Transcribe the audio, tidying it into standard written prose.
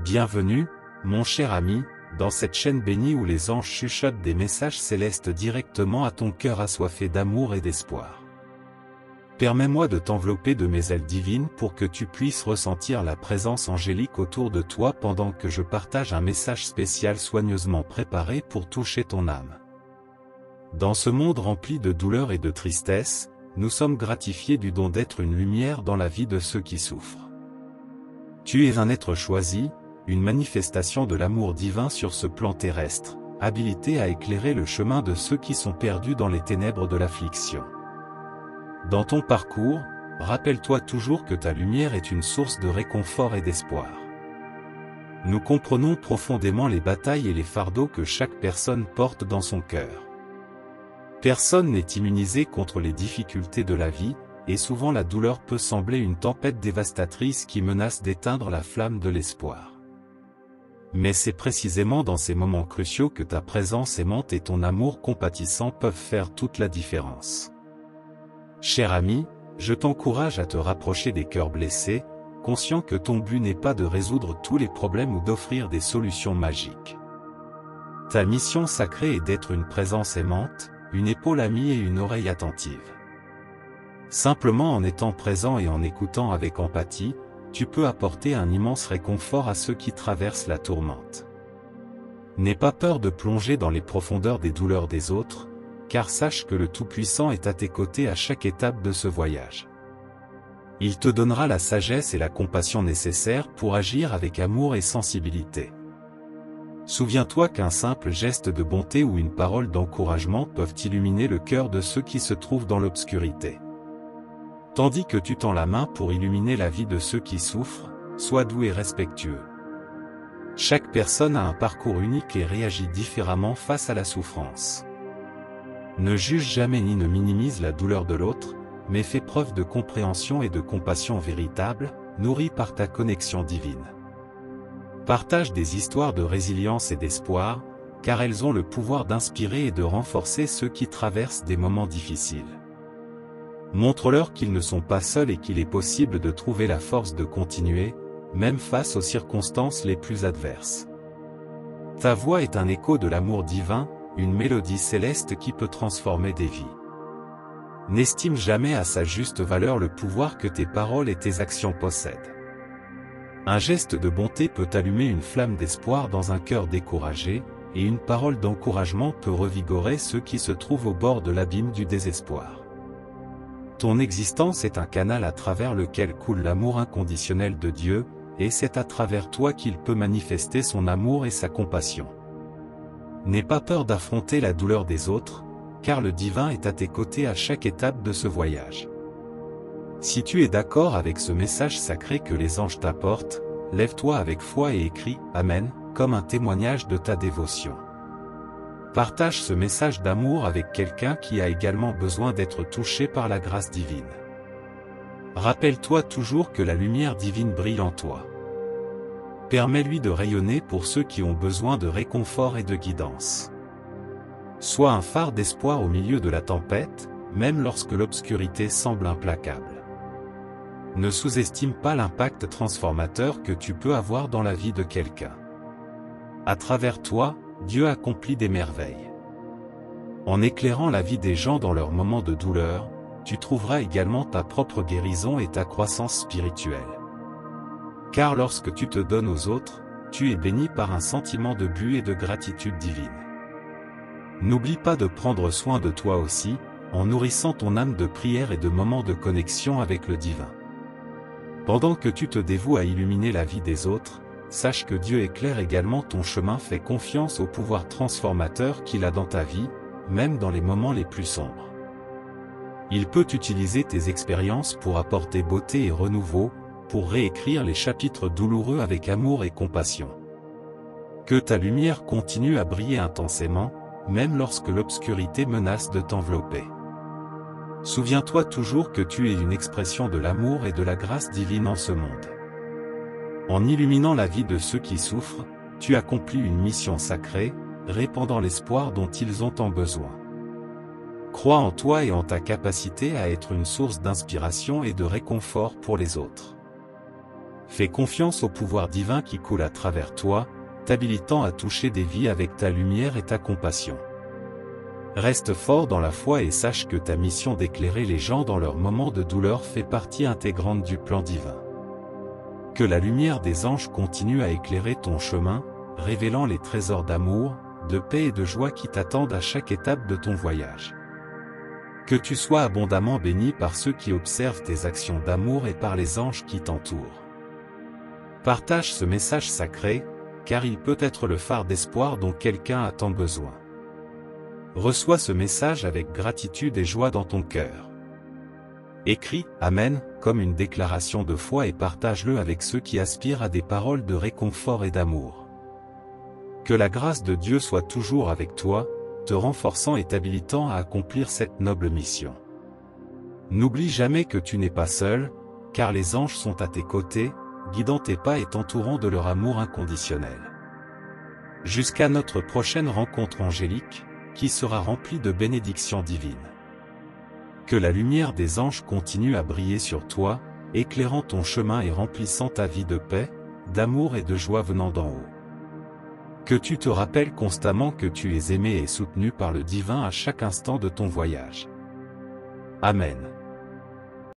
Bienvenue, mon cher ami, dans cette chaîne bénie où les anges chuchotent des messages célestes directement à ton cœur assoiffé d'amour et d'espoir. Permets-moi de t'envelopper de mes ailes divines pour que tu puisses ressentir la présence angélique autour de toi pendant que je partage un message spécial soigneusement préparé pour toucher ton âme. Dans ce monde rempli de douleur et de tristesse, nous sommes gratifiés du don d'être une lumière dans la vie de ceux qui souffrent. Tu es un être choisi, une manifestation de l'amour divin sur ce plan terrestre, habilité à éclairer le chemin de ceux qui sont perdus dans les ténèbres de l'affliction. Dans ton parcours, rappelle-toi toujours que ta lumière est une source de réconfort et d'espoir. Nous comprenons profondément les batailles et les fardeaux que chaque personne porte dans son cœur. Personne n'est immunisé contre les difficultés de la vie, et souvent la douleur peut sembler une tempête dévastatrice qui menace d'éteindre la flamme de l'espoir. Mais c'est précisément dans ces moments cruciaux que ta présence aimante et ton amour compatissant peuvent faire toute la différence. Cher ami, je t'encourage à te rapprocher des cœurs blessés, conscient que ton but n'est pas de résoudre tous les problèmes ou d'offrir des solutions magiques. Ta mission sacrée est d'être une présence aimante, une épaule amie et une oreille attentive. Simplement en étant présent et en écoutant avec empathie, tu peux apporter un immense réconfort à ceux qui traversent la tourmente. N'aie pas peur de plonger dans les profondeurs des douleurs des autres, car sache que le Tout-Puissant est à tes côtés à chaque étape de ce voyage. Il te donnera la sagesse et la compassion nécessaires pour agir avec amour et sensibilité. Souviens-toi qu'un simple geste de bonté ou une parole d'encouragement peuvent illuminer le cœur de ceux qui se trouvent dans l'obscurité. Tandis que tu tends la main pour illuminer la vie de ceux qui souffrent, sois doux et respectueux. Chaque personne a un parcours unique et réagit différemment face à la souffrance. Ne juge jamais ni ne minimise la douleur de l'autre, mais fais preuve de compréhension et de compassion véritable, nourrie par ta connexion divine. Partage des histoires de résilience et d'espoir, car elles ont le pouvoir d'inspirer et de renforcer ceux qui traversent des moments difficiles. Montre-leur qu'ils ne sont pas seuls et qu'il est possible de trouver la force de continuer, même face aux circonstances les plus adverses. Ta voix est un écho de l'amour divin, une mélodie céleste qui peut transformer des vies. N'estime jamais à sa juste valeur le pouvoir que tes paroles et tes actions possèdent. Un geste de bonté peut allumer une flamme d'espoir dans un cœur découragé, et une parole d'encouragement peut revigorer ceux qui se trouvent au bord de l'abîme du désespoir. Ton existence est un canal à travers lequel coule l'amour inconditionnel de Dieu, et c'est à travers toi qu'il peut manifester son amour et sa compassion. N'aie pas peur d'affronter la douleur des autres, car le divin est à tes côtés à chaque étape de ce voyage. Si tu es d'accord avec ce message sacré que les anges t'apportent, lève-toi avec foi et écris « Amen » comme un témoignage de ta dévotion. Partage ce message d'amour avec quelqu'un qui a également besoin d'être touché par la grâce divine. Rappelle-toi toujours que la lumière divine brille en toi. Permets-lui de rayonner pour ceux qui ont besoin de réconfort et de guidance. Sois un phare d'espoir au milieu de la tempête, même lorsque l'obscurité semble implacable. Ne sous-estime pas l'impact transformateur que tu peux avoir dans la vie de quelqu'un. À travers toi, Dieu accomplit des merveilles. En éclairant la vie des gens dans leurs moments de douleur, tu trouveras également ta propre guérison et ta croissance spirituelle. Car lorsque tu te donnes aux autres, tu es béni par un sentiment de but et de gratitude divine. N'oublie pas de prendre soin de toi aussi, en nourrissant ton âme de prière et de moments de connexion avec le divin. Pendant que tu te dévoues à illuminer la vie des autres, sache que Dieu éclaire également ton chemin. Fais confiance au pouvoir transformateur qu'il a dans ta vie, même dans les moments les plus sombres. Il peut utiliser tes expériences pour apporter beauté et renouveau, pour réécrire les chapitres douloureux avec amour et compassion. Que ta lumière continue à briller intensément, même lorsque l'obscurité menace de t'envelopper. Souviens-toi toujours que tu es une expression de l'amour et de la grâce divine en ce monde. En illuminant la vie de ceux qui souffrent, tu accomplis une mission sacrée, répandant l'espoir dont ils ont tant besoin. Crois en toi et en ta capacité à être une source d'inspiration et de réconfort pour les autres. Fais confiance au pouvoir divin qui coule à travers toi, t'habilitant à toucher des vies avec ta lumière et ta compassion. Reste fort dans la foi et sache que ta mission d'éclairer les gens dans leurs moments de douleur fait partie intégrante du plan divin. Que la lumière des anges continue à éclairer ton chemin, révélant les trésors d'amour, de paix et de joie qui t'attendent à chaque étape de ton voyage. Que tu sois abondamment béni par ceux qui observent tes actions d'amour et par les anges qui t'entourent. Partage ce message sacré, car il peut être le phare d'espoir dont quelqu'un a tant besoin. Reçois ce message avec gratitude et joie dans ton cœur. Écris « Amen » comme une déclaration de foi et partage-le avec ceux qui aspirent à des paroles de réconfort et d'amour. Que la grâce de Dieu soit toujours avec toi, te renforçant et t'habilitant à accomplir cette noble mission. N'oublie jamais que tu n'es pas seul, car les anges sont à tes côtés, guidant tes pas et t'entourant de leur amour inconditionnel. Jusqu'à notre prochaine rencontre angélique, qui sera remplie de bénédictions divines. Que la lumière des anges continue à briller sur toi, éclairant ton chemin et remplissant ta vie de paix, d'amour et de joie venant d'en haut. Que tu te rappelles constamment que tu es aimé et soutenu par le divin à chaque instant de ton voyage. Amen.